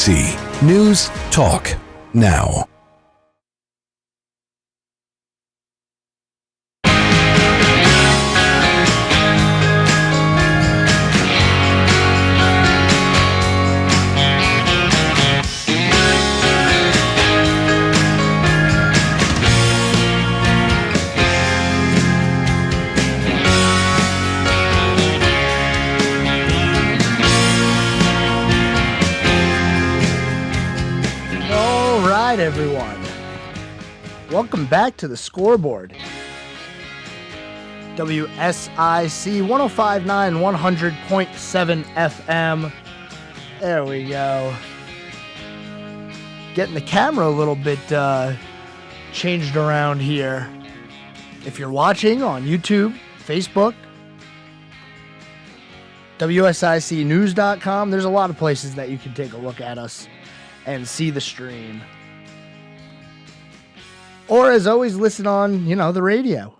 WSIC News Talk Now. Everyone, welcome back to the Scoreboard. WSIC 105.9 100.7 FM. There we go. Getting the camera a little bit changed around here. If you're watching on YouTube, Facebook, WSICnews.com, there's a lot of places that you can take a look at us and see the stream. Or, as always, listen on, the radio.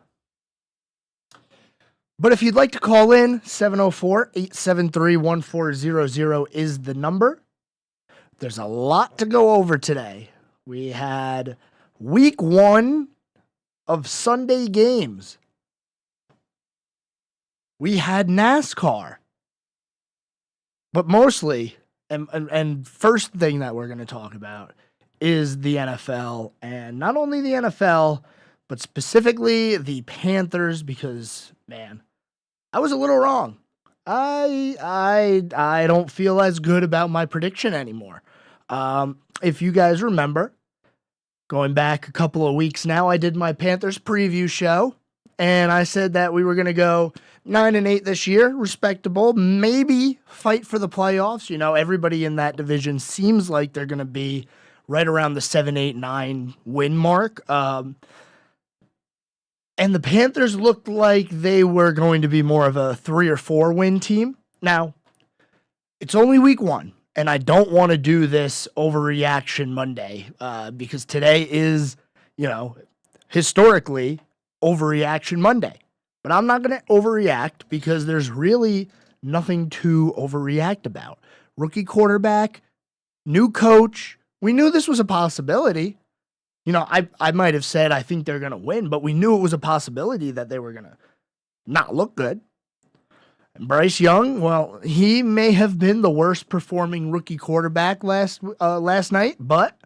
But if you'd like to call in, 704-873-1400 is the number. There's a lot to go over today. We had week 1 of Sunday games. We had NASCAR. But mostly, and first thing that we're going to talk about is the NFL, and not only the NFL, but specifically the Panthers, because, man, I was a little wrong. I don't feel as good about my prediction anymore. If you guys remember, going back a couple of weeks now, I did my Panthers preview show, and I said that we were going to go 9-8 this year, respectable, maybe fight for the playoffs. Everybody in that division seems like they're going to be right around the 7-8-9 win mark. And the Panthers looked like they were going to be more of a 3 or 4 win team. Now, it's only week 1, and I don't want to do this overreaction Monday because today is, historically overreaction Monday. But I'm not going to overreact because there's really nothing to overreact about. Rookie quarterback, new coach. We knew this was a possibility. I might have said I think they're going to win, but we knew it was a possibility that they were going to not look good. And Bryce Young, well, he may have been the worst performing rookie quarterback last night, but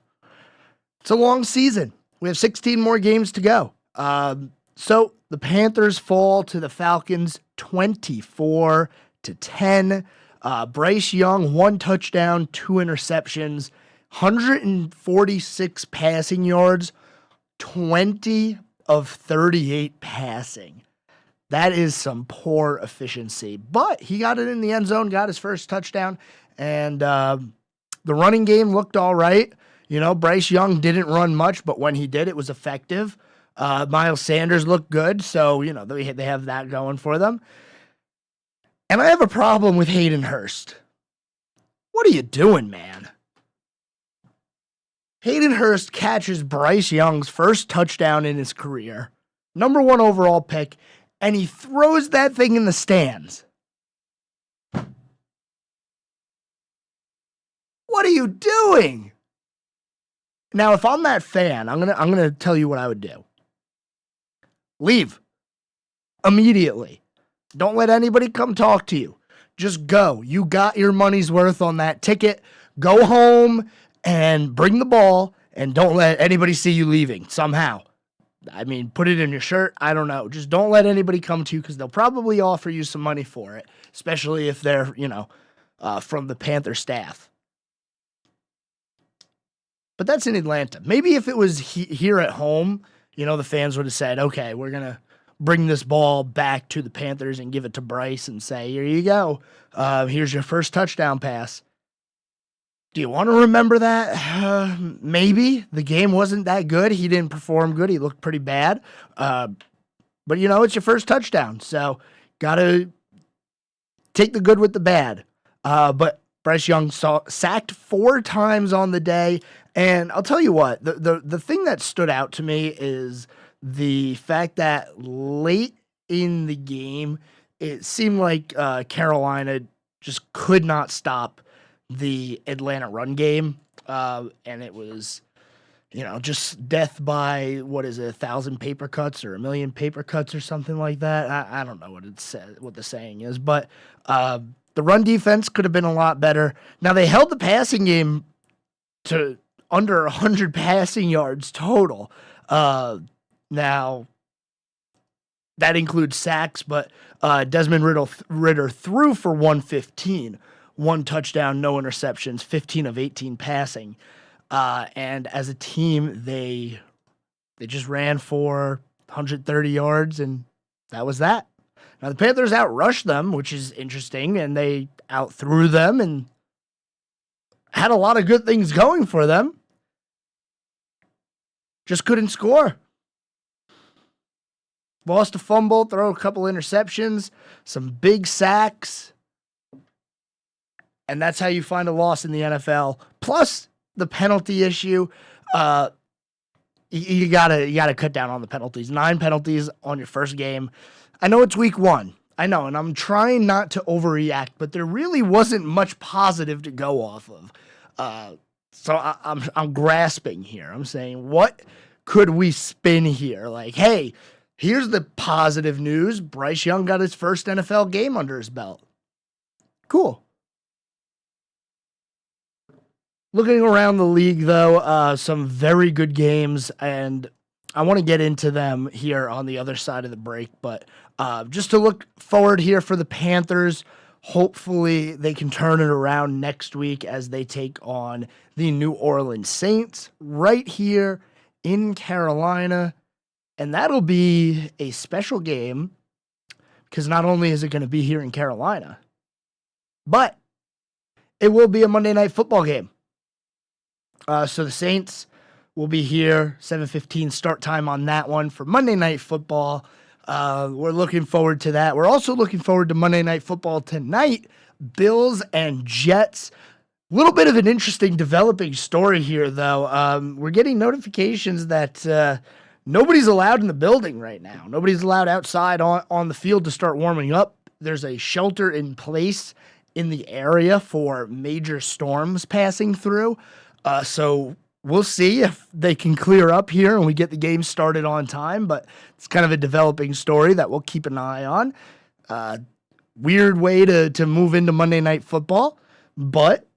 it's a long season. We have 16 more games to go. So the Panthers fall to the Falcons 24-10. Bryce Young, 1 touchdown, 2 interceptions. 146 passing yards, 20 of 38 passing. That is some poor efficiency. But he got it in the end zone, got his first touchdown, and the running game looked all right. Bryce Young didn't run much, but when he did, it was effective. Miles Sanders looked good, so, they have that going for them. And I have a problem with Hayden Hurst. What are you doing, man? Hayden Hurst catches Bryce Young's first touchdown in his career, number 1 overall pick, and he throws that thing in the stands. What are you doing? Now, if I'm that fan, I'm gonna tell you what I would do. Leave immediately. Don't let anybody come talk to you. Just go. You got your money's worth on that ticket. Go home and bring the ball, and don't let anybody see you leaving somehow. I mean, put it in your shirt. I don't know. Just don't let anybody come to you because they'll probably offer you some money for it, especially if they're, from the Panther staff. But that's in Atlanta. Maybe if it was here at home, the fans would have said, okay, we're going to bring this ball back to the Panthers and give it to Bryce and say, here you go. Here's your first touchdown pass. Do you want to remember that? Maybe. The game wasn't that good. He didn't perform good. He looked pretty bad. But, it's your first touchdown. So, got to take the good with the bad. But Bryce Young sacked 4 times on the day. And I'll tell you what, the thing that stood out to me is the fact that late in the game, it seemed like Carolina just could not stop the Atlanta run game, and it was, just death by, 1,000 paper cuts or 1,000,000 paper cuts or something like that. I don't know what the saying is, but the run defense could have been a lot better. Now, they held the passing game to under 100 passing yards total. Now, that includes sacks, but Desmond Ritter threw for 115, 1 touchdown, no interceptions, 15 of 18 passing. And as a team, they just ran for 130 yards, and that was that. Now, the Panthers outrushed them, which is interesting, and they outthrew them and had a lot of good things going for them. Just couldn't score. Lost a fumble, throw a couple interceptions, some big sacks. And that's how you find a loss in the NFL. Plus the penalty issue. You gotta cut down on the penalties. 9 penalties on your first game. I know it's week 1. I know, and I'm trying not to overreact, but there really wasn't much positive to go off of. So I'm grasping here. I'm saying, what could we spin here? Like, hey, here's the positive news. Bryce Young got his first NFL game under his belt. Cool. Looking around the league, though, some very good games, and I want to get into them here on the other side of the break. But just to look forward here for the Panthers, hopefully they can turn it around next week as they take on the New Orleans Saints right here in Carolina. And that'll be a special game because not only is it going to be here in Carolina, but it will be a Monday Night Football game. So the Saints will be here, 7:15 start time on that one for Monday Night Football. We're looking forward to that. We're also looking forward to Monday Night Football tonight, Bills and Jets. A little bit of an interesting developing story here, though. We're getting notifications that nobody's allowed in the building right now. Nobody's allowed outside on the field to start warming up. There's a shelter in place in the area for major storms passing through. So we'll see if they can clear up here and we get the game started on time, but it's kind of a developing story that we'll keep an eye on. Weird way to move into Monday Night Football, but,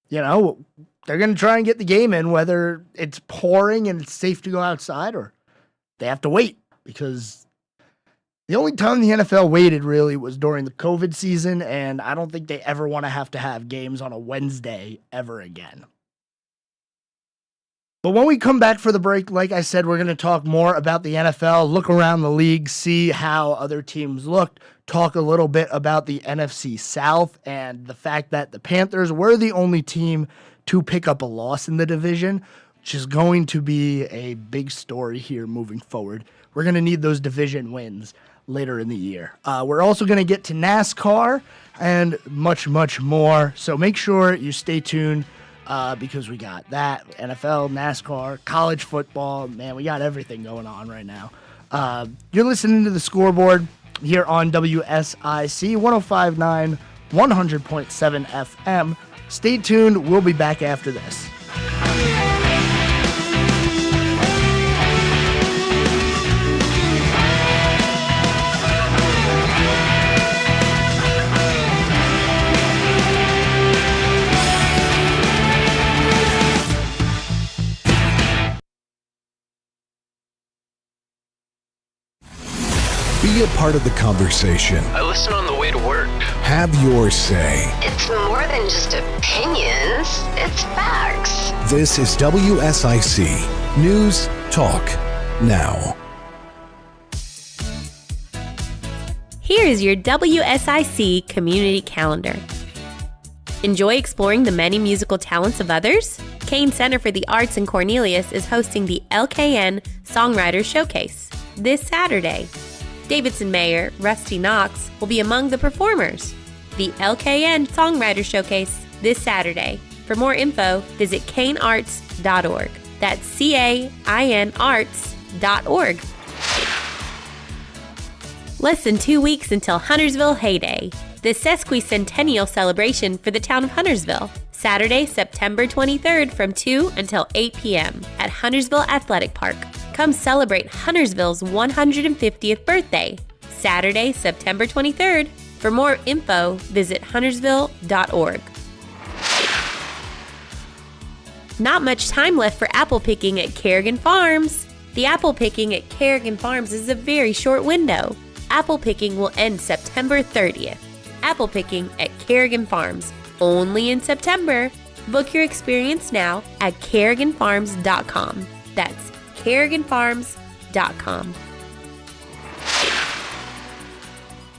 they're going to try and get the game in, whether it's pouring and it's safe to go outside or they have to wait, because the only time the NFL waited really was during the COVID season, and I don't think they ever want to have games on a Wednesday ever again. But when we come back for the break, like I said, we're going to talk more about the NFL, look around the league, see how other teams looked, talk a little bit about the NFC South and the fact that the Panthers were the only team to pick up a loss in the division, which is going to be a big story here moving forward. We're going to need those division wins later in the year. We're also going to get to NASCAR and much, much more. So make sure you stay tuned. Because we got that, NFL, NASCAR, college football. Man, we got everything going on right now. You're listening to The Scoreboard here on WSIC 105.9, 100.7 FM. Stay tuned. We'll be back after this. Be a part of the conversation. I listen on the way to work. Have your say. It's more than just opinions, it's facts. This is WSIC News Talk Now. Here is your WSIC community calendar. Enjoy exploring the many musical talents of others? Kane Center for the Arts in Cornelius is hosting the LKN Songwriters Showcase this Saturday. Davidson Mayor Rusty Knox will be among the performers. The LKN Songwriters Showcase this Saturday. For more info, visit canearts.org. That's CAINarts.org. Less than 2 weeks until Huntersville Hay Day, the sesquicentennial celebration for the town of Huntersville. Saturday, September 23rd from 2 until 8 p.m. at Huntersville Athletic Park. Come celebrate Huntersville's 150th birthday. Saturday, September 23rd. For more info, visit huntersville.org. Not much time left for apple picking at Kerrigan Farms. The apple picking at Kerrigan Farms is a very short window. Apple picking will end September 30th. Apple picking at Kerrigan Farms, only in September. Book your experience now at kerriganfarms.com. That's kerriganfarms.com.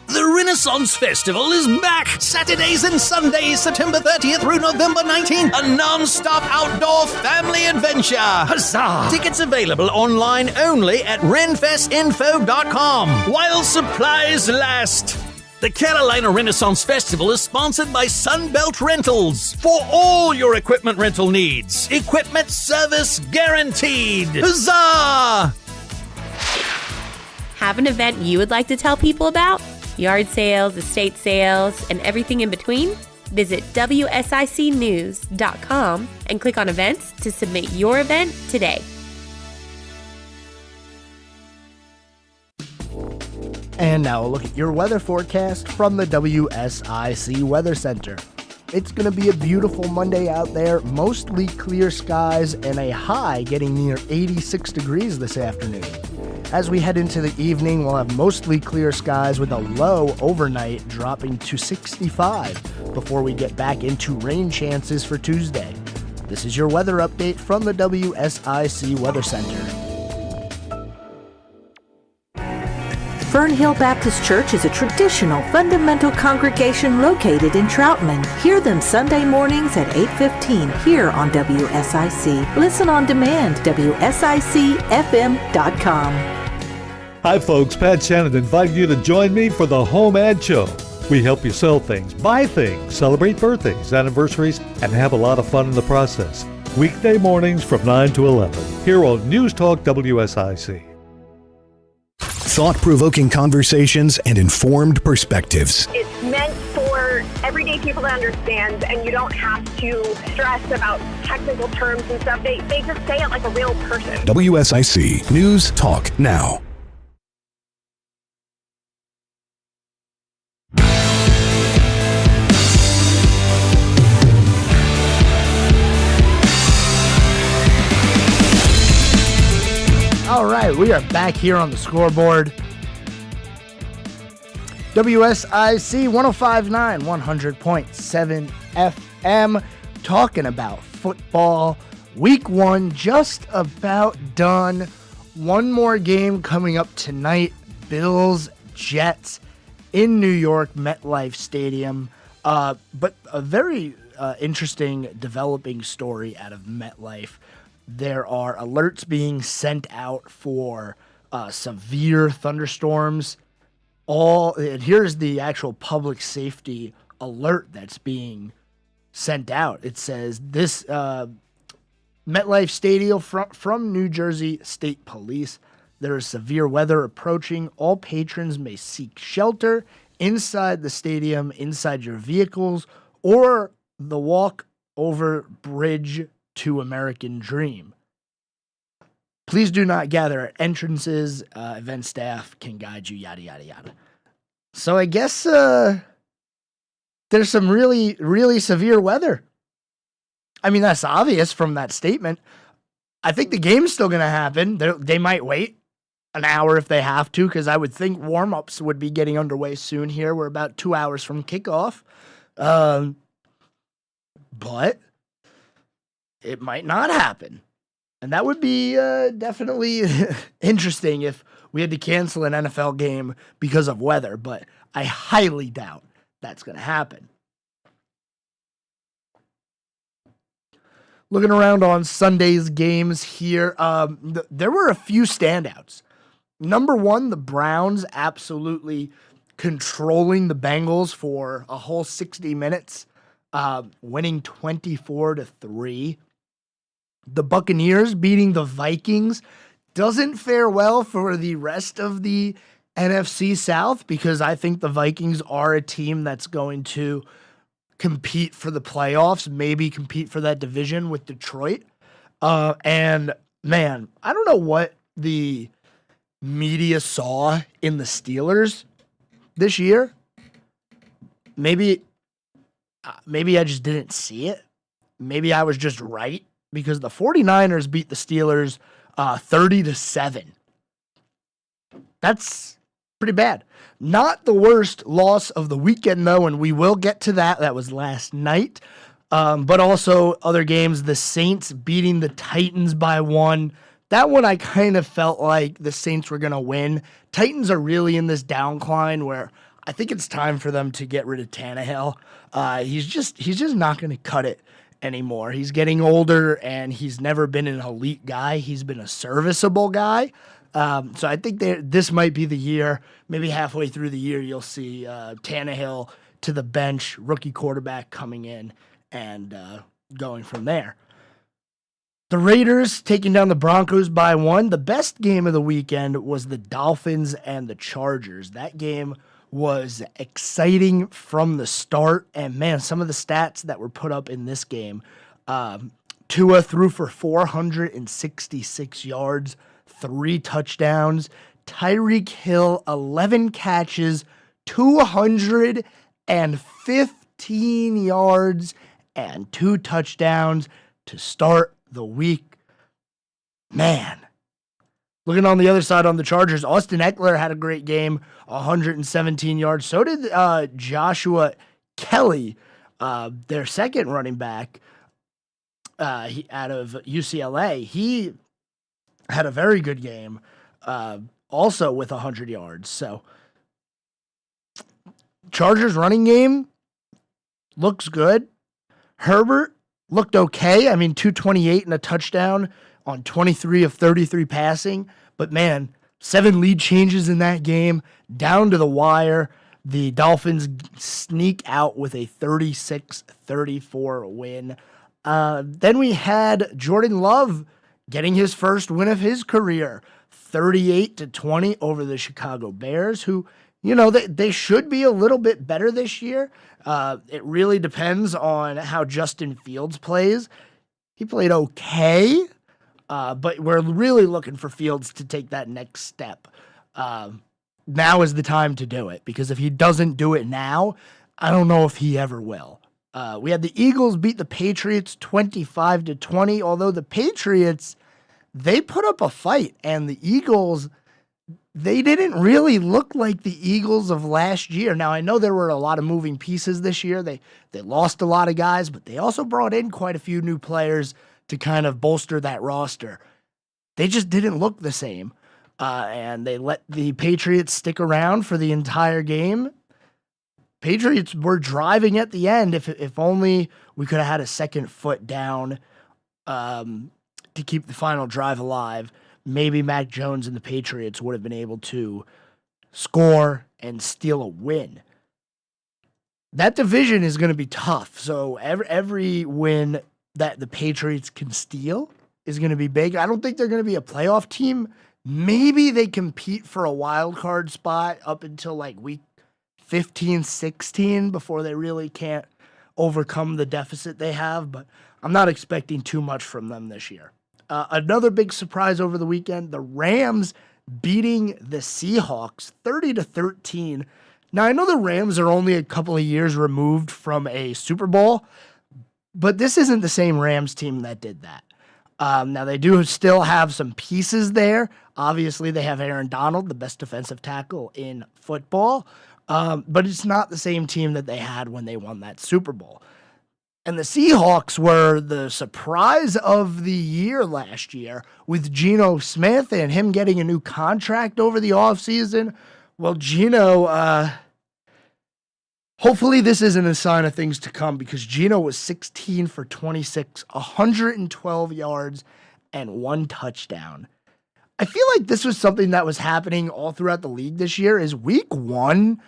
The Renaissance Festival is back! Saturdays and Sundays, September 30th through November 19th. A non-stop outdoor family adventure! Huzzah! Tickets available online only at renfestinfo.com while supplies last. The Carolina Renaissance Festival is sponsored by Sunbelt Rentals for all your equipment rental needs. Equipment service guaranteed! Huzzah! Have an event you would like to tell people about? Yard sales, estate sales, and everything in between? Visit WSICnews.com and click on events to submit your event today. And now a look at your weather forecast from the WSIC Weather Center. It's going to be a beautiful Monday out there, mostly clear skies and a high getting near 86 degrees this afternoon. As we head into the evening, we'll have mostly clear skies with a low overnight dropping to 65 before we get back into rain chances for Tuesday. This is your weather update from the WSIC Weather Center. Fern Hill Baptist Church is a traditional fundamental congregation located in Troutman. Hear them Sunday mornings at 8:15 here on WSIC. Listen on demand, WSICFM.com. Hi folks, Pat Shannon inviting you to join me for the Home Ad Show. We help you sell things, buy things, celebrate birthdays, anniversaries, and have a lot of fun in the process. Weekday mornings from 9 to 11 here on News Talk WSIC. Thought-provoking conversations and informed perspectives. It's meant for everyday people to understand, and you don't have to stress about technical terms and stuff. They just say it like a real person. WSIC News Talk Now. All right, we are back here on the scoreboard. WSIC 105.9, 100.7 FM, talking about football. Week 1 just about done. One more game coming up tonight. Bills, Jets in New York, MetLife Stadium. But a very interesting developing story out of MetLife. There are alerts being sent out for severe thunderstorms. And here's the actual public safety alert that's being sent out. It says this MetLife Stadium from New Jersey State Police. There is severe weather approaching. All patrons may seek shelter inside the stadium, inside your vehicles, or the walk over bridge to American Dream. Please do not gather at entrances. Event staff can guide you, yada, yada, yada. So I guess there's some really, really severe weather. I mean, that's obvious from that statement. I think the game's still going to happen. They might wait an hour if they have to, because I would think warm-ups would be getting underway soon here. We're about 2 hours from kickoff. But it might not happen. And that would be definitely interesting if we had to cancel an NFL game because of weather, but I highly doubt that's going to happen. Looking around on Sunday's games here, there were a few standouts. Number one, the Browns absolutely controlling the Bengals for a whole 60 minutes, winning 24-3. The Buccaneers beating the Vikings doesn't fare well for the rest of the NFC South, because I think the Vikings are a team that's going to compete for the playoffs, maybe compete for that division with Detroit. And man, I don't know what the media saw in the Steelers this year. Maybe I just didn't see it. Maybe I was just right, because the 49ers beat the Steelers 30-7. That's pretty bad. Not the worst loss of the weekend, though, and we will get to that. That was last night. But also other games, the Saints beating the Titans by 1. That one I kind of felt like the Saints were going to win. Titans are really in this downcline where I think it's time for them to get rid of Tannehill. He's just not going to cut it anymore. He's getting older, and he's never been an elite guy. He's been a serviceable guy. So I think this might be the year. Maybe halfway through the year, you'll see Tannehill to the bench, rookie quarterback coming in and going from there. The Raiders taking down the Broncos by 1. The best game of the weekend was the Dolphins and the Chargers. That game was exciting from the start. And man, some of the stats that were put up in this game, Tua threw for 466 yards, 3 touchdowns. Tyreek Hill, 11 catches, 215 yards, and 2 touchdowns to start the week. Man. Looking on the other side on the Chargers, Austin Eckler had a great game, 117 yards. So did Joshua Kelly, their second running back out of UCLA. He had a very good game, also with 100 yards. So Chargers running game looks good. Herbert looked okay. I mean, 228 and a touchdown on 23 of 33 passing. But man, 7 lead changes in that game, down to the wire. The Dolphins sneak out with a 36-34 win. Then we had Jordan Love getting his first win of his career, 38-20 over the Chicago Bears, who, you know, they should be a little bit better this year. It really depends on how Justin Fields plays. He played okay, but we're really looking for Fields to take that next step. Now is the time to do it, because if he doesn't do it now, I don't know if he ever will. We had the Eagles beat the Patriots 25-20, although the Patriots, they put up a fight, and the Eagles, they didn't really look like the Eagles of last year. Now, I know there were a lot of moving pieces this year. They lost a lot of guys, but they also brought in quite a few new players to kind of bolster that roster. They just didn't look the same, and they let the Patriots stick around for the entire game. Patriots were driving at the end. If only we could have had a second foot down to keep the final drive alive, maybe Mac Jones and the Patriots would have been able to score and steal a win. That division is going to be tough. So every win that the Patriots can steal is going to be big. I don't think they're going to be a playoff team. Maybe they compete for a wild card spot up until like week 15, 16 before they really can't overcome the deficit they have. But I'm not expecting too much from them this year. Another big surprise over the weekend, the Rams beating the Seahawks 30-13. Now, I know the Rams are only a couple of years removed from a Super Bowl, but this isn't the same Rams team that did that. Now, they do still have some pieces there. Obviously, they have Aaron Donald, the best defensive tackle in football, but it's not the same team that they had when they won that Super Bowl. And the Seahawks were the surprise of the year last year with Geno Smith and him getting a new contract over the offseason. Well, Geno, hopefully this isn't a sign of things to come, because Geno was 16 for 26, 112 yards, and 1 touchdown. I feel like this was something that was happening all throughout the league this year. Is week 1,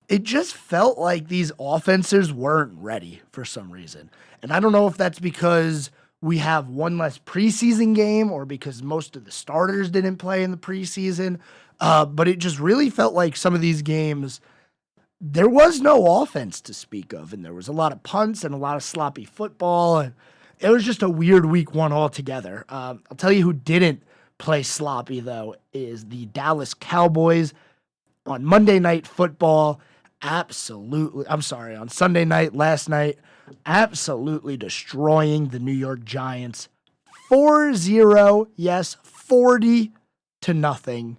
it just felt like these offenses weren't ready for some reason. And I don't know if that's because we have one less preseason game or because most of the starters didn't play in the preseason. But it just really felt like some of these games, there was no offense to speak of, and there was a lot of punts and a lot of sloppy football, and it was just a weird week one altogether. I'll tell you who didn't play sloppy, though, is the Dallas Cowboys on Monday Night Football. On Sunday night, last night, absolutely destroying the New York Giants. 4-0, yes, 40-0.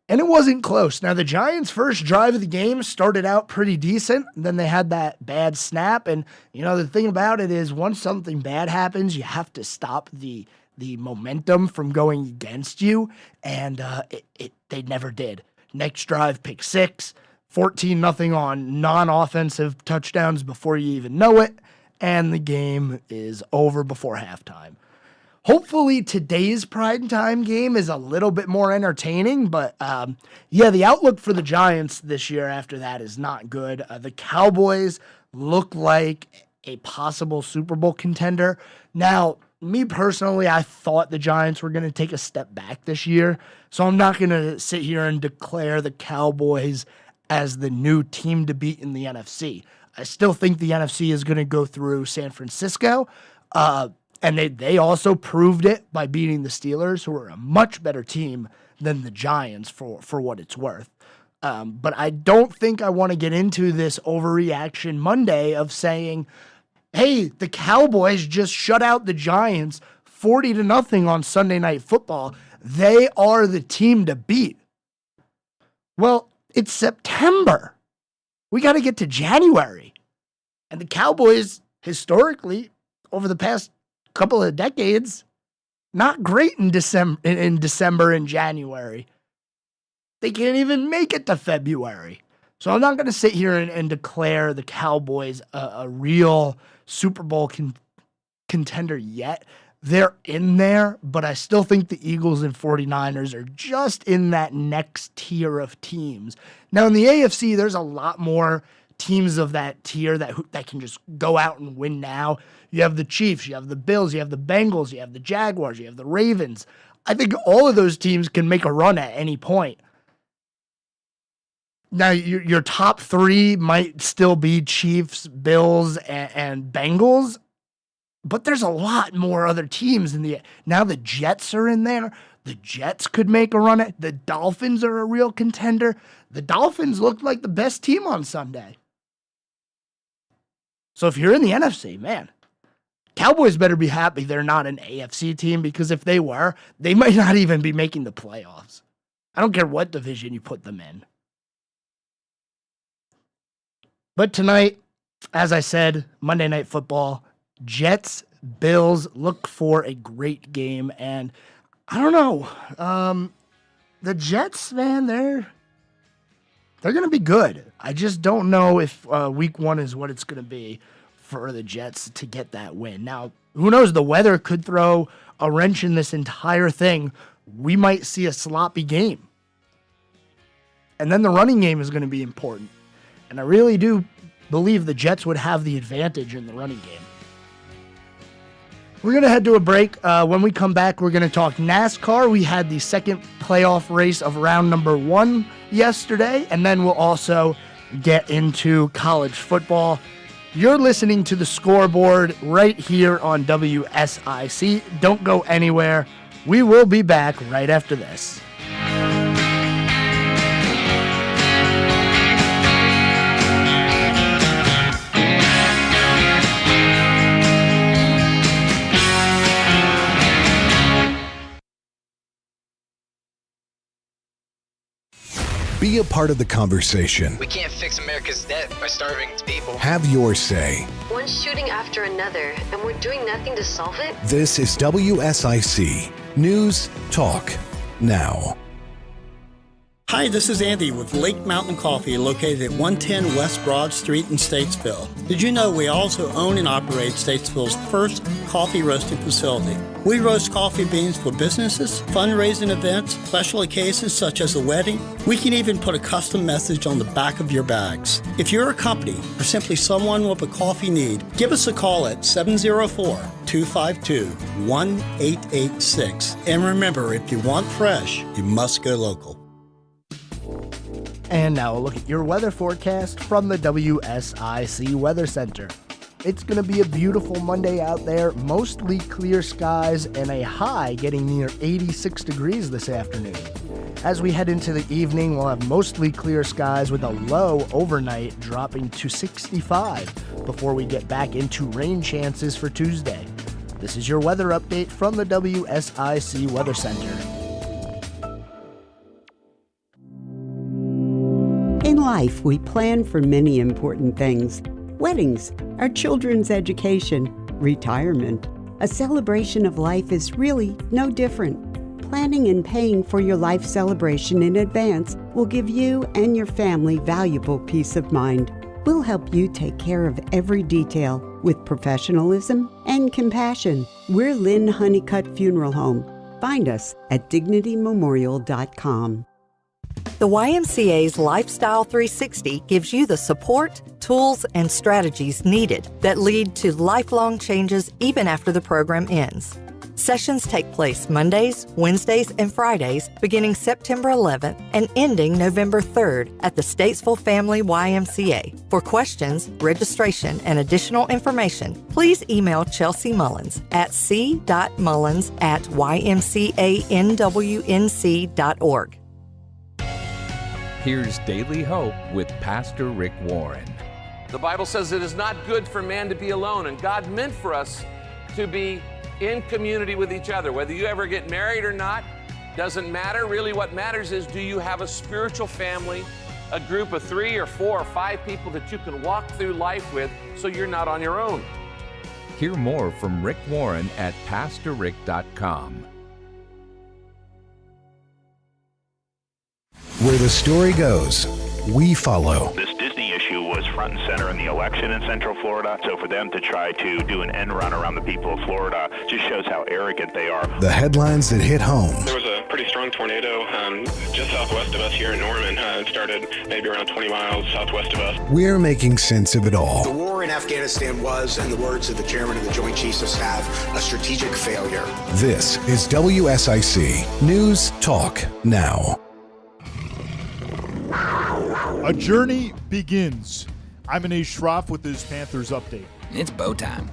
And it wasn't close. Now, the Giants' first drive of the game started out pretty decent. Then they had that bad snap. And, the thing about it is once something bad happens, you have to stop the momentum from going against you. And they never did. Next drive, pick 6, 14-0 on non-offensive touchdowns before you even know it. And the game is over before halftime. Hopefully today's primetime game is a little bit more entertaining, but the outlook for the Giants this year after that is not good. The Cowboys look like a possible Super Bowl contender. Now, me personally, I thought the Giants were going to take a step back this year, so I'm not going to sit here and declare the Cowboys as the new team to beat in the NFC. I still think the NFC is going to go through San Francisco, and they also proved it by beating the Steelers, who are a much better team than the Giants for what it's worth. But I don't think I want to get into this overreaction Monday of saying, hey, the Cowboys just shut out the Giants 40-0 on Sunday Night Football. They are the team to beat. Well, it's September. We got to get to January. And the Cowboys, historically, over the past couple of decades, not great in December and January. They can't even make it to February. So I'm not going to sit here and declare the Cowboys a real Super Bowl contender yet. They're in there, but I still think the Eagles and 49ers are just in that next tier of teams. Now, in the AFC, there's a lot more teams of that tier that can just go out and win now. You have the Chiefs, you have the Bills, you have the Bengals, you have the Jaguars, you have the Ravens. I think all of those teams can make a run at any point. Now, your top 3 might still be Chiefs, Bills, and Bengals, but there's a lot more other teams now the Jets are in there. The Jets could make a run at. The Dolphins are a real contender. The Dolphins looked like the best team on Sunday. So if you're in the NFC, man, Cowboys better be happy they're not an AFC team, because if they were, they might not even be making the playoffs. I don't care what division you put them in. But tonight, as I said, Monday Night Football, Jets, Bills, look for a great game. And I don't know, the Jets, man, they're going to be good. I just don't know if week 1 is what it's going to be for the Jets to get that win. Now, who knows? The weather could throw a wrench in this entire thing. We might see a sloppy game. And then the running game is going to be important. And I really do believe the Jets would have the advantage in the running game. We're going to head to a break. When we come back, we're going to talk NASCAR. We had the second playoff race of round number 1 yesterday, and then we'll also get into college football. You're listening to The Scoreboard right here on WSIC. Don't go anywhere. We will be back right after this. Be a part of the conversation. We can't fix America's debt by starving its people. Have your say. One shooting after another, and we're doing nothing to solve it? This is WSIC News Talk Now. Hi, this is Andy with Lake Mountain Coffee, located at 110 West Broad Street in Statesville. Did you know we also own and operate Statesville's first coffee roasting facility? We roast coffee beans for businesses, fundraising events, special occasions such as a wedding. We can even put a custom message on the back of your bags. If you're a company or simply someone with a coffee need, give us a call at 704-252-1886. And remember, if you want fresh, you must go local. And now a look at your weather forecast from the WSIC Weather Center. It's going to be a beautiful Monday out there, mostly clear skies and a high getting near 86 degrees this afternoon. As we head into the evening, we'll have mostly clear skies with a low overnight dropping to 65 before we get back into rain chances for Tuesday. This is your weather update from the WSIC Weather Center. In life, we plan for many important things. Weddings, our children's education, retirement. A celebration of life is really no different. Planning and paying for your life celebration in advance will give you and your family valuable peace of mind. We'll help you take care of every detail with professionalism and compassion. We're Lynn Honeycutt Funeral Home. Find us at dignitymemorial.com. The YMCA's Lifestyle 360 gives you the support, tools, and strategies needed that lead to lifelong changes even after the program ends. Sessions take place Mondays, Wednesdays, and Fridays beginning September 11th and ending November 3rd at the Statesville Family YMCA. For questions, registration, and additional information, please email Chelsea Mullins at c.mullins@ymcanwnc.org. Here's Daily Hope with Pastor Rick Warren. The Bible says it is not good for man to be alone, and God meant for us to be in community with each other. Whether you ever get married or not, doesn't matter. Really what matters is, do you have a spiritual family, a group of 3 or 4 or 5 people that you can walk through life with so you're not on your own? Hear more from Rick Warren at PastorRick.com. Where the story goes, we follow. This Disney issue was front and center in the election in Central Florida, so for them to try to do an end run around the people of Florida just shows how arrogant they are. The headlines that hit home. There was a pretty strong tornado just southwest of us here in Norman. It started maybe around 20 miles southwest of us. We're making sense of it all. The war in Afghanistan was, in the words of the chairman of the Joint Chiefs of Staff, a strategic failure. This is WSIC News Talk Now. A journey begins. I'm Anish Shroff with this Panthers update. It's bow time.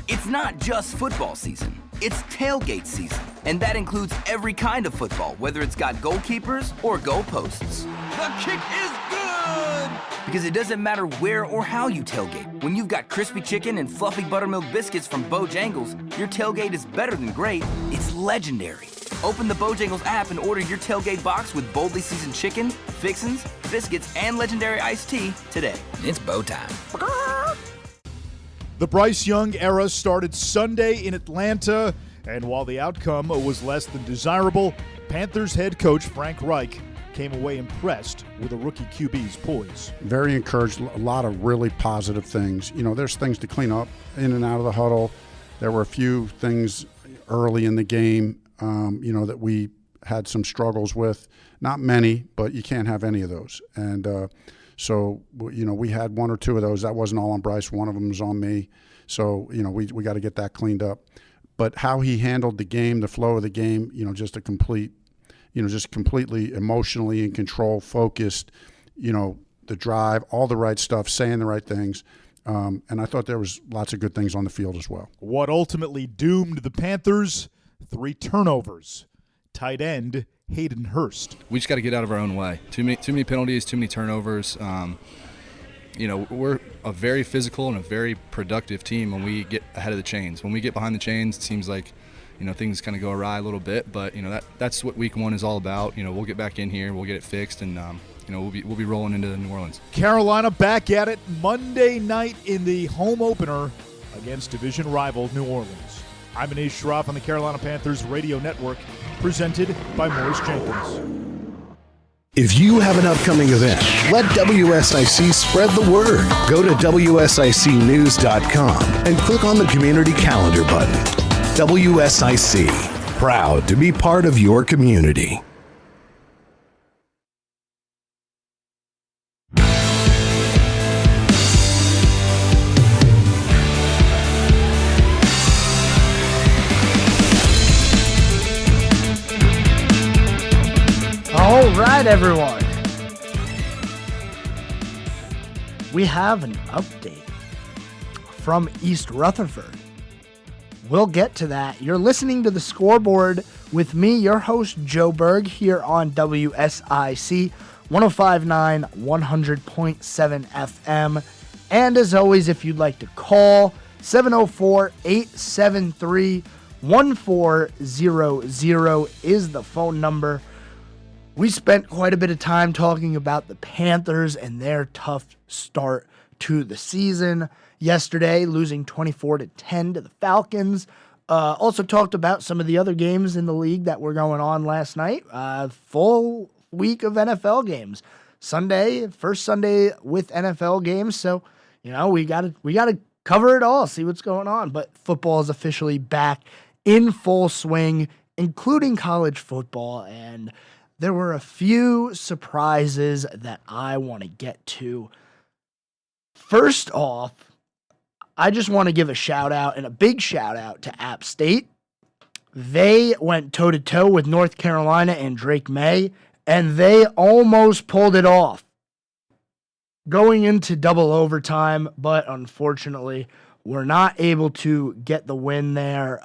It's not just football season. It's tailgate season. And that includes every kind of football, whether it's got goalkeepers or goalposts. The kick is good! Because it doesn't matter where or how you tailgate. When you've got crispy chicken and fluffy buttermilk biscuits from Bojangles, your tailgate is better than great. It's legendary. Open the Bojangles app and order your tailgate box with boldly seasoned chicken, fixins, biscuits, and legendary iced tea today. It's bow time. The Bryce Young era started Sunday in Atlanta, and while the outcome was less than desirable, Panthers head coach Frank Reich came away impressed with a rookie QB's poise. Very encouraged, a lot of really positive things. You know, there's things to clean up in and out of the huddle. There were a few things early in the game, that we had some struggles with. Not many, but you can't have any of those. And so, we had 1 or 2 of those. That wasn't all on Bryce. One of them was on me. So, we got to get that cleaned up. But how he handled the game, the flow of the game, just completely emotionally in control, focused, the drive, all the right stuff, saying the right things. And I thought there was lots of good things on the field as well. What ultimately doomed the Panthers? 3 turnovers. Tight end Hayden Hurst. We just got to get out of our own way. Too many penalties, too many turnovers. We're a very physical and a very productive team when we get ahead of the chains. When we get behind the chains, it seems like things kind of go awry a little bit. But that's what Week 1 is all about. We'll get back in here, we'll get it fixed, and we'll be rolling into New Orleans. Carolina back at it Monday night in the home opener against division rival New Orleans. I'm Anish Shroff on the Carolina Panthers Radio Network, presented by Morris Jenkins. If you have an upcoming event, let WSIC spread the word. Go to WSICnews.com and click on the Community Calendar button. WSIC, proud to be part of your community. All right, everyone. we have an update from East Rutherford. We'll get to that. You're listening to The Scoreboard with me, your host, Joe Berg, here on WSIC 105.9, 100.7 FM. And as always, if you'd like to call, 704-873-1400 is the phone number. We spent quite a bit of time talking about the Panthers and their tough start to the season yesterday, losing 24-10 to the Falcons. Also talked about some of the other games in the league that were going on last night. Full week of NFL games. Sunday, first Sunday with NFL games. So, you know, we gotta cover it all, see what's going on. But football is officially back in full swing, including college football. And there were a few surprises that I want to get to. First off, I just want to give a shout out and a big shout out to App State. They went toe to toe with North Carolina and Drake May, and they almost pulled it off, going into double overtime, but unfortunately were not able to get the win there.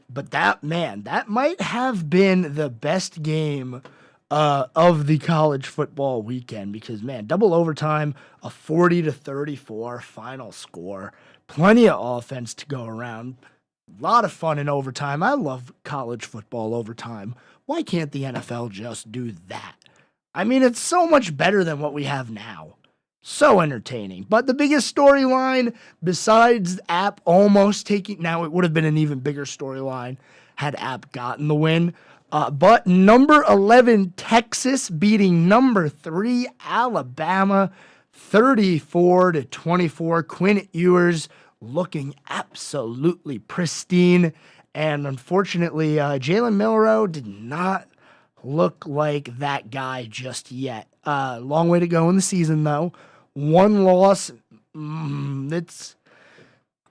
But that might have been the best game of the college football weekend, because, man, double overtime, a 40-34 final score, plenty of offense to go around, a lot of fun in overtime. I love college football overtime. Why can't the NFL just do that? I mean, it's so much better than what we have now. So entertaining. But the biggest storyline, besides App almost taking, now it would have been an even bigger storyline had App gotten the win. But number 11, Texas beating number 3, Alabama, 34-24. Quinn Ewers looking absolutely pristine. And unfortunately, Jalen Milroe did not look like that guy just yet. Long way to go in the season, though. One loss. I'm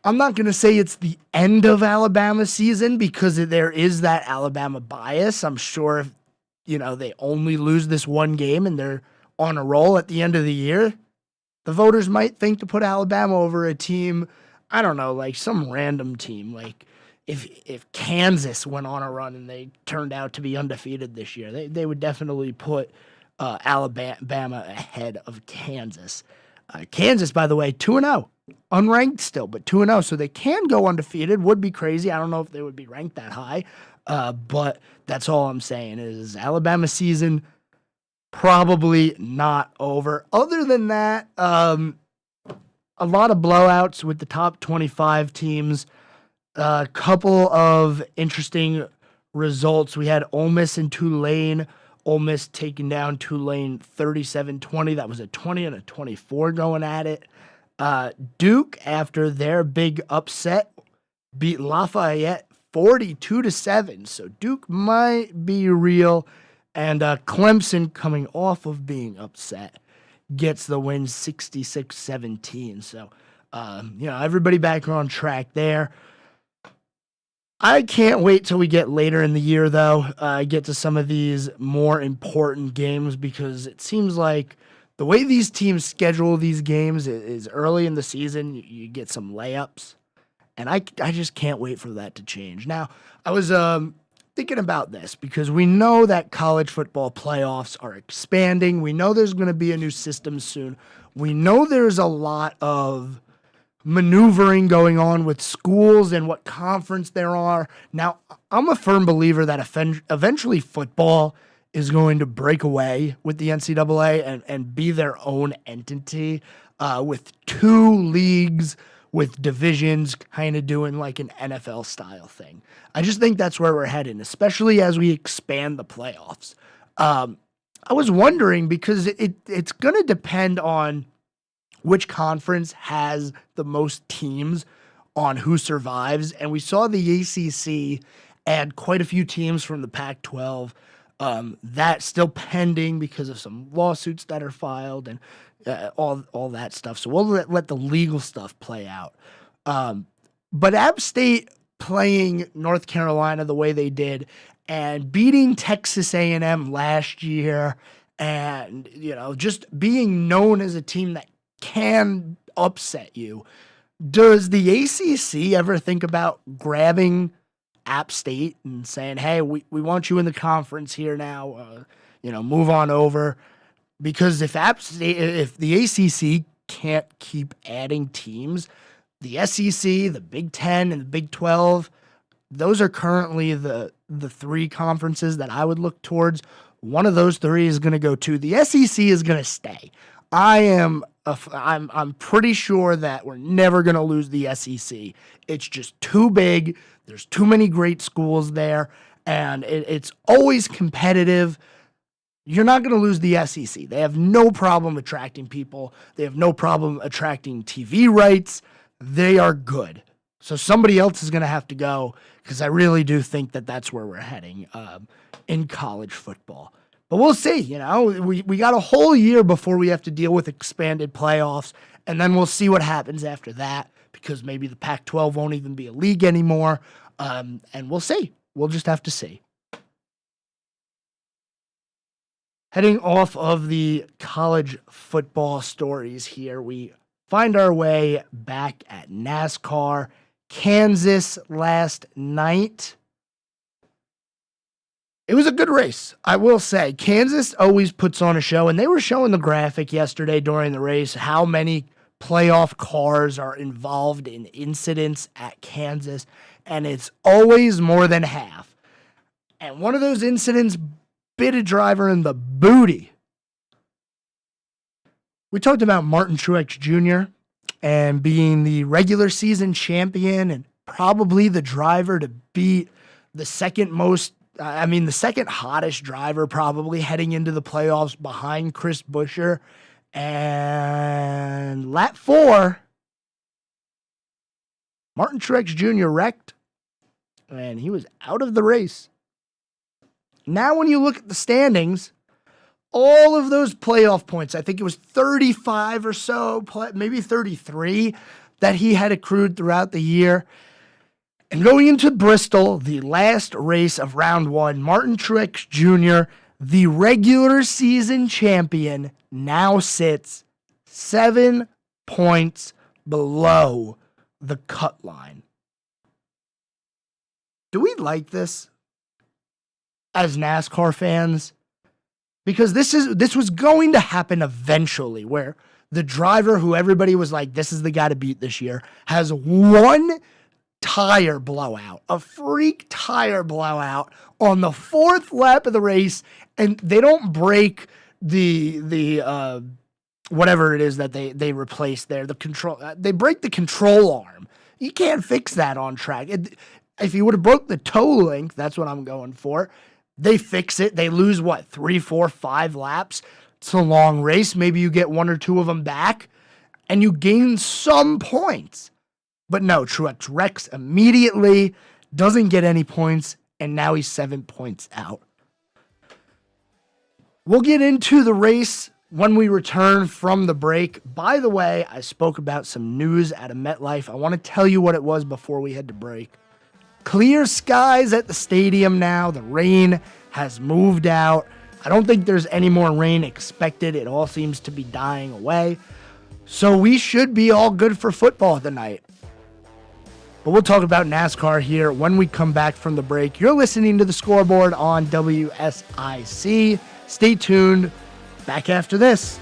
not going to say it's the end of Alabama's season, because there is that Alabama bias. I'm sure if, they only lose this one game and they're on a roll at the end of the year, the voters might think to put Alabama over a team, I don't know, like some random team. Like if Kansas went on a run and they turned out to be undefeated this year, they would definitely put Alabama ahead of Kansas. Kansas, by the way, 2-0. Unranked still, but 2-0, so they can go undefeated. Would be crazy. I don't know if they would be ranked that high, but that's all I'm saying is Alabama season probably not over. Other than that, a lot of blowouts with the top 25 teams. A couple of interesting results. We had Ole Miss and Tulane. Ole Miss taking down Tulane 37-20. That was a 20 and a 24 going at it. Duke, after their big upset, beat Lafayette 42-7. So Duke might be real. And Clemson, coming off of being upset, gets the win 66-17. So, everybody back on track there. I can't wait till we get later in the year, though, get to some of these more important games, because it seems like the way these teams schedule these games is early in the season, you get some layups, and I just can't wait for that to change. Now, I was thinking about this, because we know that college football playoffs are expanding. We know there's going to be a new system soon. We know there's a lot of maneuvering going on with schools and what conference there are. Now, I'm a firm believer that eventually football is going to break away with the NCAA and be their own entity, with two leagues, with divisions, kind of doing like an NFL style thing. I just think that's where we're heading, especially as we expand the playoffs. I was wondering, because it's going to depend on which conference has the most teams on who survives. And we saw the ACC add quite a few teams from the Pac-12. That's still pending because of some lawsuits that are filed and all that stuff. So we'll let the legal stuff play out. But App State playing North Carolina the way they did and beating Texas A&M last year, and just being known as a team that can upset you. Does the ACC ever think about grabbing App State and saying, hey, we want you in the conference here now, move on over? Because if the ACC can't keep adding teams, the SEC, the Big 10, and the Big 12, those are currently the three conferences that I would look towards. One of those three is going to go to. The SEC is going to stay. I'm pretty sure that we're never going to lose the SEC. It's just too big. There's too many great schools there, and it's always competitive. You're not going to lose the SEC. They have no problem attracting people. They have no problem attracting TV rights. They are good. So somebody else is going to have to go, because I really do think that that's where we're heading in college football. But we'll see. We got a whole year before we have to deal with expanded playoffs, and then we'll see what happens after that, because maybe the Pac-12 won't even be a league anymore, and we'll see. We'll just have to see. Heading off of the college football stories here, we find our way back at NASCAR. Kansas last night. It was a good race, I will say. Kansas always puts on a show, and they were showing the graphic yesterday during the race how many playoff cars are involved in incidents at Kansas, and it's always more than half. And one of those incidents bit a driver in the booty. We talked about Martin Truex Jr. and being the regular season champion and probably the driver to beat the second hottest driver probably heading into the playoffs behind Chris Buescher. And lap 4, Martin Truex Jr. wrecked, and he was out of the race. Now, when you look at the standings, all of those playoff points, I think it was 35 or so, maybe 33, that he had accrued throughout the year. And going into Bristol, the last race of round 1, Martin Truex Jr., the regular season champion, now sits 7 points below the cut line. Do we like this as NASCAR fans? Because this was going to happen eventually, where the driver who everybody was like, this is the guy to beat this year, has one tire blowout, a freak tire blowout on the 4th lap of the race, and they don't break the whatever it is that they replaced there, the control. They break the control arm. You can't fix that on track. If you would have broke the toe link, that's what I'm going for. They fix it. They lose, 3, 4, 5 laps? It's a long race. Maybe you get 1 or 2 of them back, and you gain some points. But no, Truex wrecks immediately, doesn't get any points, and now he's 7 points out. We'll get into the race when we return from the break. By the way, I spoke about some news out of MetLife. I want to tell you what it was before we head to break. Clear skies at the stadium now. The rain has moved out. I don't think there's any more rain expected. It all seems to be dying away. So we should be all good for football tonight. But we'll talk about NASCAR here when we come back from the break. You're listening to The Scoreboard on WSIC. Stay tuned. Back after this.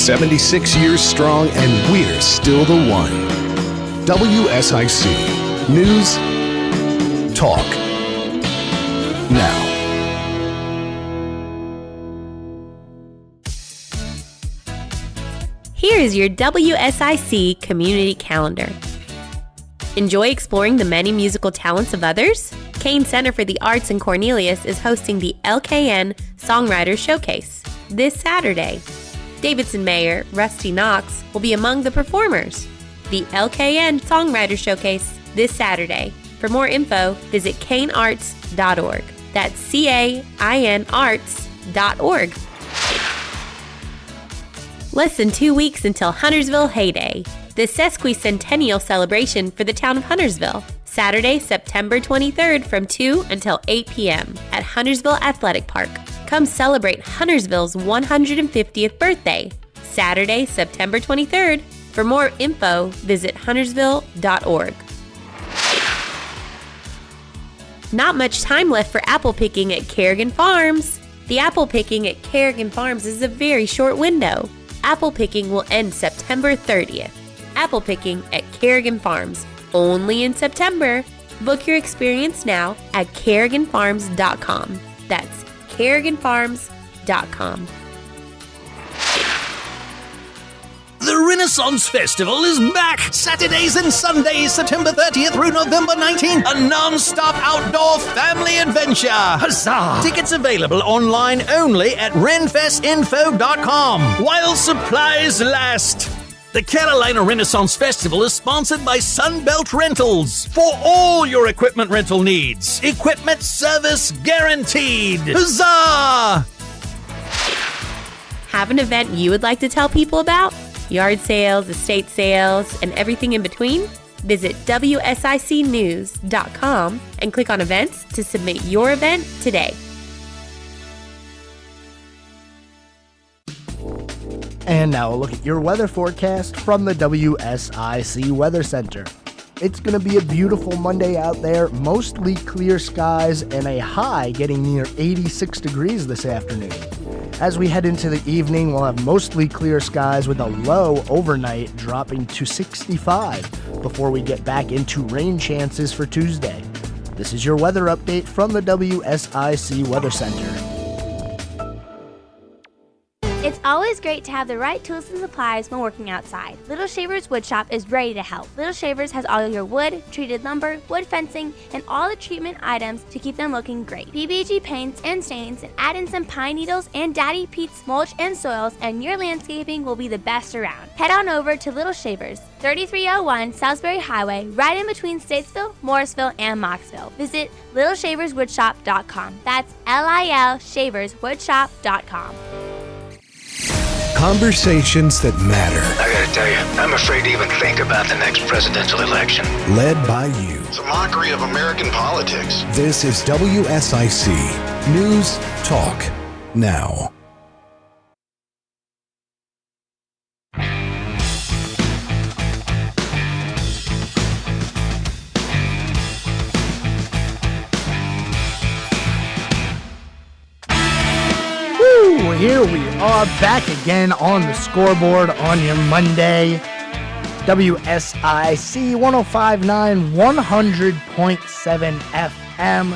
Still 76 years strong, and we're still the one. WSIC. News. Talk. Now. Here is your WSIC community calendar. Enjoy exploring the many musical talents of others? Kane Center for the Arts in Cornelius is hosting the LKN Songwriters Showcase this Saturday. Davidson Mayor Rusty Knox will be among the performers. The LKN Songwriters Showcase this Saturday. For more info, visit canearts.org. That's CAIN arts.org. Less than 2 weeks until Huntersville Heyday. the sesquicentennial celebration for the town of Huntersville, Saturday, September 23rd from 2 until 8 p.m. at Huntersville Athletic Park. Come celebrate Huntersville's 150th birthday, Saturday, September 23rd. For more info, visit huntersville.org. Not much time left for apple picking at Kerrigan Farms. The apple picking at Kerrigan Farms is a very short window. Apple picking will end September 30th. Apple picking at Kerrigan Farms, only in September. Book your experience now at kerriganfarms.com. That's kerriganfarms.com. The Renaissance Festival is back! Saturdays and Sundays, September 30th through November 19th. A non-stop outdoor family adventure! Huzzah! Tickets available online only at renfestinfo.com while supplies last. The Carolina Renaissance Festival is sponsored by Sunbelt Rentals. For all your equipment rental needs, equipment service guaranteed. Huzzah! Have an event you would like to tell people about? Yard sales, estate sales, and everything in between? Visit WSICnews.com and click on events to submit your event today. And now a look at your weather forecast from the WSIC Weather Center. It's going to be a beautiful Monday out there, mostly clear skies and a high getting near 86 degrees this afternoon. As we head into the evening, we'll have mostly clear skies with a low overnight dropping to 65 before we get back into rain chances for Tuesday. This is your weather update from the WSIC Weather Center. It's always great to have the right tools and supplies when working outside. Little Shavers Woodshop is ready to help. Little Shavers has all your wood, treated lumber, wood fencing, and all the treatment items to keep them looking great. PBG paints and stains, and add in some pine needles and Daddy Pete's mulch and soils, and your landscaping will be the best around. Head on over to Little Shavers, 3301 Salisbury Highway, right in between Statesville, Morrisville, and Moxville. Visit littleshaverswoodshop.com. That's LILShaverswoodshop.com. Conversations that matter. I gotta tell you, I'm afraid to even think about the next presidential election. Led by you. It's a mockery of American politics. This is WSIC News Talk Now. Here we are back again on the scoreboard on your Monday. WSIC 105.9, 100.7 FM.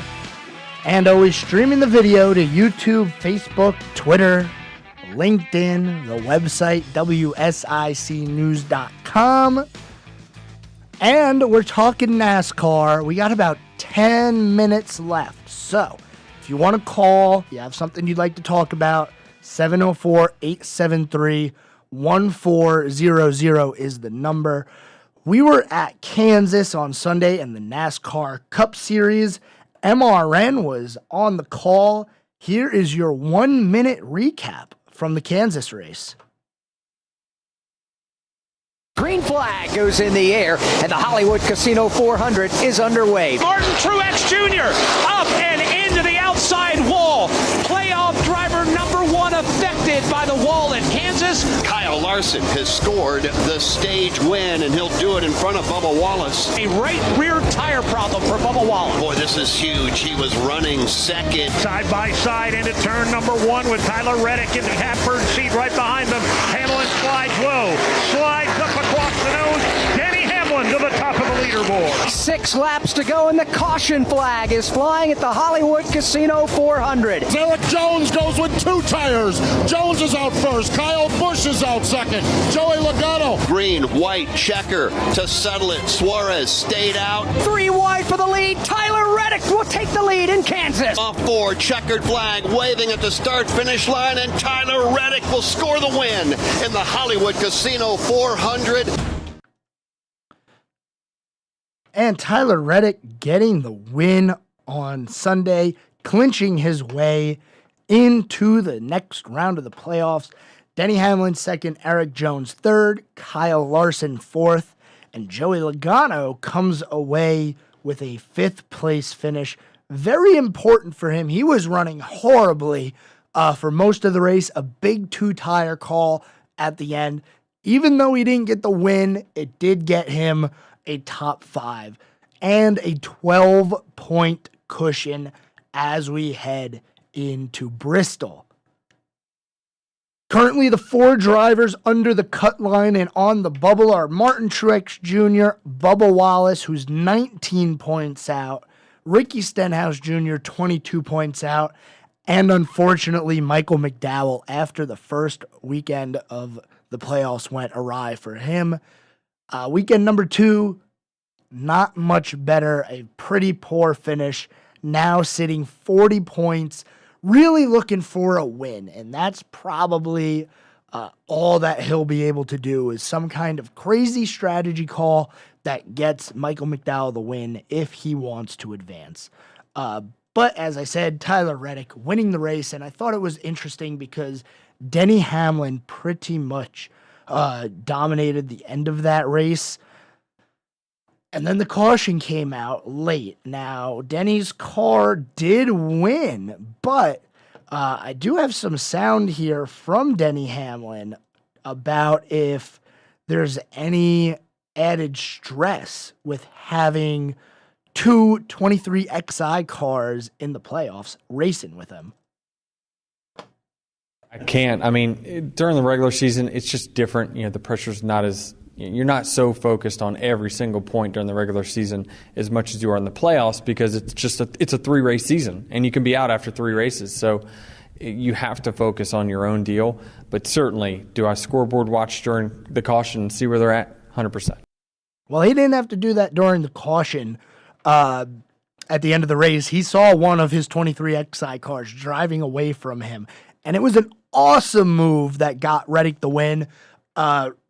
And always streaming the video to YouTube, Facebook, Twitter, LinkedIn, the website, WSICnews.com. And we're talking NASCAR. We got about 10 minutes left. So, if you want to call, you have something you'd like to talk about, 704-873-1400 is the number. We were at Kansas on Sunday in the NASCAR Cup Series. MRN was on the call. Here is your 1-minute recap from the Kansas race. Green flag goes in the air, and the Hollywood Casino 400 is underway. Martin Truex Jr. up and into the outside wall. Playoff driver number 1 affected by the wall at Kansas. Kyle Larson has scored the stage win, and he'll do it in front of Bubba Wallace. A right rear tire problem for Bubba Wallace. Boy, this is huge. He was running second. Side by side into turn number 1 with Tyler Reddick in the catbird seat right behind them. Hamlin slides low, slides up across the nose. Denny Hamlin to the top of the leaderboard. 6 laps to go, and the caution flag is flying at the Hollywood Casino 400. Derek Jones goes with 2 tires. Jones is out first. Kyle Busch is out second. Joey Logano. Green, white, checker to settle it. Suarez stayed out. 3 wide for the lead. Tyler Reddick will take the lead in Kansas. Off 4, checkered flag waving at the start-finish line, and Tyler Reddick will score the win in the Hollywood Casino 400. And Tyler Reddick getting the win on Sunday, clinching his way into the next round of the playoffs. Denny Hamlin second, Eric Jones third, Kyle Larson fourth, and Joey Logano comes away with a 5th place finish. Very important for him. He was running horribly for most of the race. A big 2-tire call at the end. Even though he didn't get the win, it did get him a top 5 and a 12-point cushion as we head into Bristol. Currently, the 4 drivers under the cut line and on the bubble are Martin Truex Jr., Bubba Wallace, who's 19 points out, Ricky Stenhouse Jr., 22 points out, and unfortunately, Michael McDowell, after the first weekend of the playoffs went awry for him. Weekend number 2, not much better, a pretty poor finish, now sitting 40 points, really looking for a win, and that's probably all that he'll be able to do is some kind of crazy strategy call that gets Michael McDowell the win if he wants to advance. But as I said, Tyler Reddick winning the race, and I thought it was interesting because Denny Hamlin pretty much dominated the end of that race. And then the caution came out late. Now, Denny's car did win, but I do have some sound here from Denny Hamlin about if there's any added stress with having 2 23XI cars in the playoffs racing with him. I can't. I mean, during the regular season, it's just different. You know, the pressure's not as... You're not so focused on every single point during the regular season as much as you are in the playoffs because it's just it's a 3-race season, and you can be out after 3 races. So you have to focus on your own deal. But certainly, do I scoreboard watch during the caution and see where they're at? 100%. Well, he didn't have to do that during the caution. At the end of the race, he saw one of his 23XI cars driving away from him, and it was an awesome move that got Reddick the win.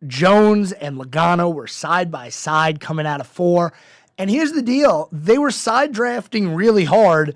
Jones and Logano were side by side coming out of 4. And here's the deal. They were side drafting really hard,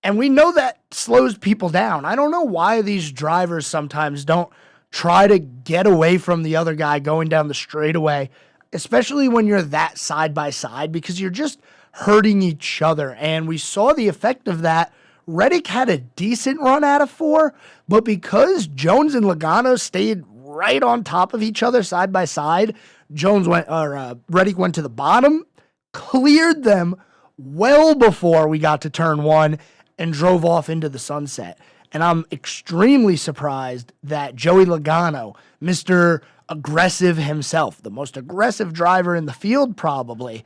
and we know that slows people down. I don't know why these drivers sometimes don't try to get away from the other guy going down the straightaway, especially when you're that side by side, because you're just hurting each other. And we saw the effect of that. Reddick had a decent run out of 4, but because Jones and Logano stayed right on top of each other side by side, Reddick went to the bottom, cleared them well before we got to turn 1, and drove off into the sunset. And I'm extremely surprised that Joey Logano, Mr. Aggressive himself, the most aggressive driver in the field probably,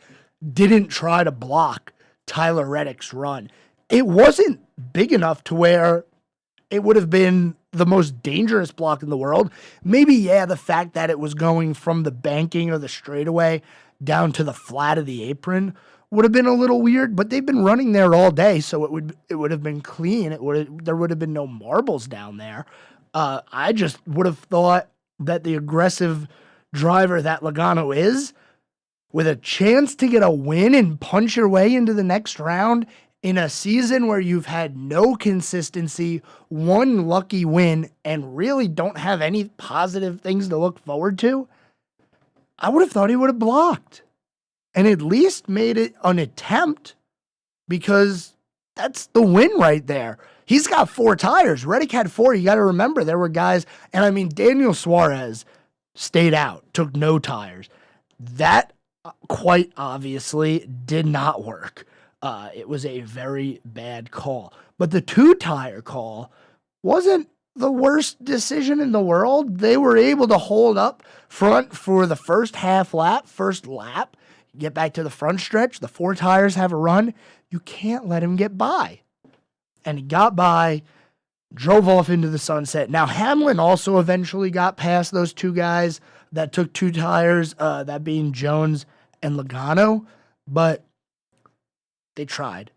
didn't try to block Tyler Reddick's run. It wasn't big enough to where it would have been the most dangerous block in the world. Maybe, the fact that it was going from the banking or the straightaway down to the flat of the apron would have been a little weird, but they've been running there all day, so it would have been clean. There would have been no marbles down there. I just would have thought that the aggressive driver that Logano is, with a chance to get a win and punch your way into the next round in a season where you've had no consistency, one lucky win, and really don't have any positive things to look forward to, I would have thought he would have blocked and at least made it an attempt, because that's the win right there. He's got 4 tires. Reddick had 4. You got to remember, there were guys, and I mean, Daniel Suarez stayed out, took no tires. That quite obviously did not work. It was a very bad call. But the 2-tire call wasn't the worst decision in the world. They were able to hold up front for the first lap, get back to the front stretch. The 4 tires have a run. You can't let him get by. And he got by, drove off into the sunset. Now, Hamlin also eventually got past those 2 guys that took 2 tires, that being Jones and Logano, but they tried.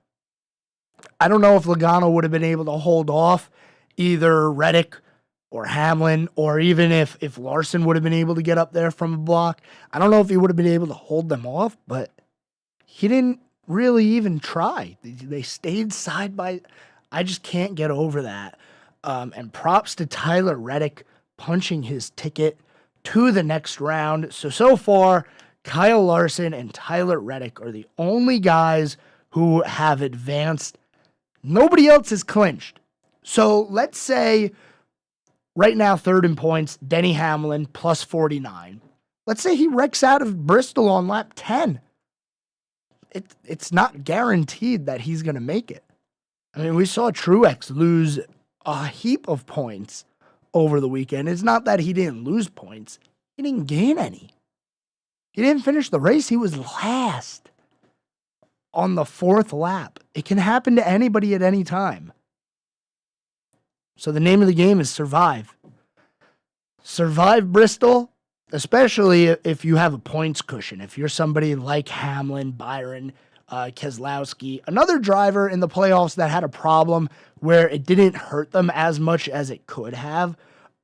I don't know if Logano would have been able to hold off either Reddick or Hamlin, or even if Larson would have been able to get up there from a block. I don't know if he would have been able to hold them off, but he didn't really even try. They stayed side by. I just can't get over that. And props to Tyler Reddick punching his ticket to the next round. So far, Kyle Larson and Tyler Reddick are the only guys who have advanced. Nobody else has clinched. So let's say right now, third in points, Denny Hamlin plus 49. Let's say he wrecks out of Bristol on lap 10. It's not guaranteed that he's going to make it. I mean, we saw Truex lose a heap of points over the weekend. It's not that he didn't lose points. He didn't gain any. He didn't finish the race. He was last on the fourth lap. It can happen to anybody at any time. So the name of the game is survive. Survive Bristol, especially if you have a points cushion. If you're somebody like Hamlin, Byron, Keselowski, another driver in the playoffs that had a problem where it didn't hurt them as much as it could have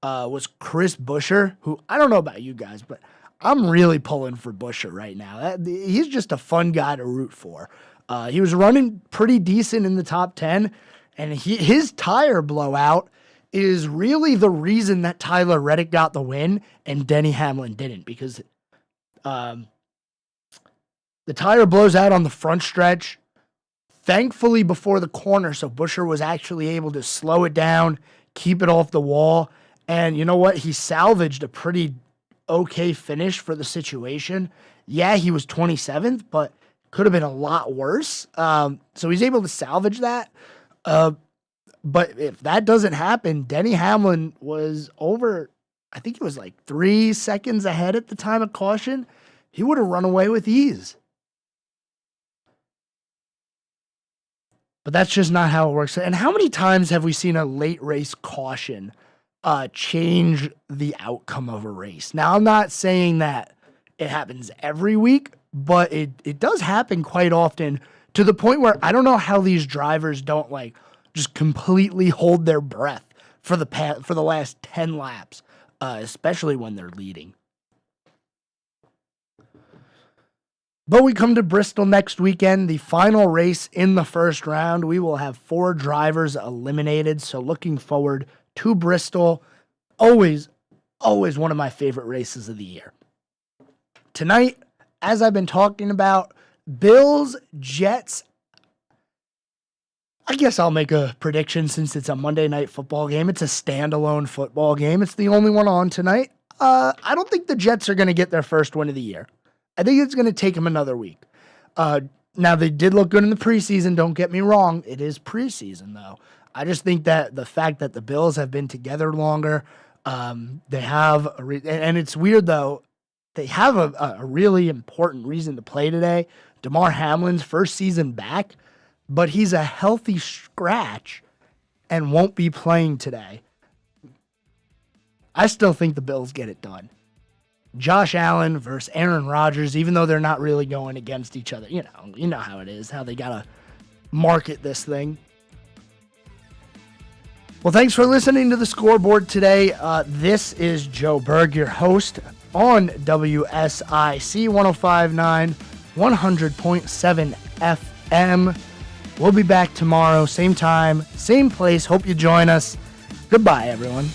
was Chris Buescher, who I don't know about you guys, but I'm really pulling for Buescher right now. He's just a fun guy to root for. He was running pretty decent in the top 10, and his tire blowout is really the reason that Tyler Reddick got the win and Denny Hamlin didn't, because the tire blows out on the front stretch, thankfully before the corner, so Buescher was actually able to slow it down, keep it off the wall, and you know what? He salvaged a pretty okay finish for the situation. Yeah, he was 27th, but could have been a lot worse. So he's able to salvage that. But if that doesn't happen, Denny Hamlin was over, I think it was like 3 seconds ahead at the time of caution. He would have run away with ease. But that's just not how it works. And how many times have we seen a late race caution change the outcome of a race? Now, I'm not saying that it happens every week, but it does happen quite often, to the point where I don't know how these drivers don't just completely hold their breath for the last 10 laps, especially when they're leading. But we come to Bristol next weekend, the final race in the first round. We will have 4 drivers eliminated, so looking forward to Bristol. Always one of my favorite races of the year. Tonight, as I've been talking about, Bills, Jets. I guess I'll make a prediction since it's a Monday Night Football game. It's a standalone football game. It's the only one on tonight. I don't think the Jets are going to get their first win of the year. I think it's going to take them another week. Now, they did look good in the preseason. Don't get me wrong. It is preseason, though. I just think that the fact that the Bills have been together longer, they have, and it's weird, though, they have a really important reason to play today. Damar Hamlin's first season back, but he's a healthy scratch and won't be playing today. I still think the Bills get it done. Josh Allen versus Aaron Rodgers, even though they're not really going against each other. You know how it is, how they got to market this thing. Well, thanks for listening to the Scoreboard today. This is Joe Berg, your host on WSIC 105.9, 100.7 FM. We'll be back tomorrow, same time, same place. Hope you join us. Goodbye, everyone.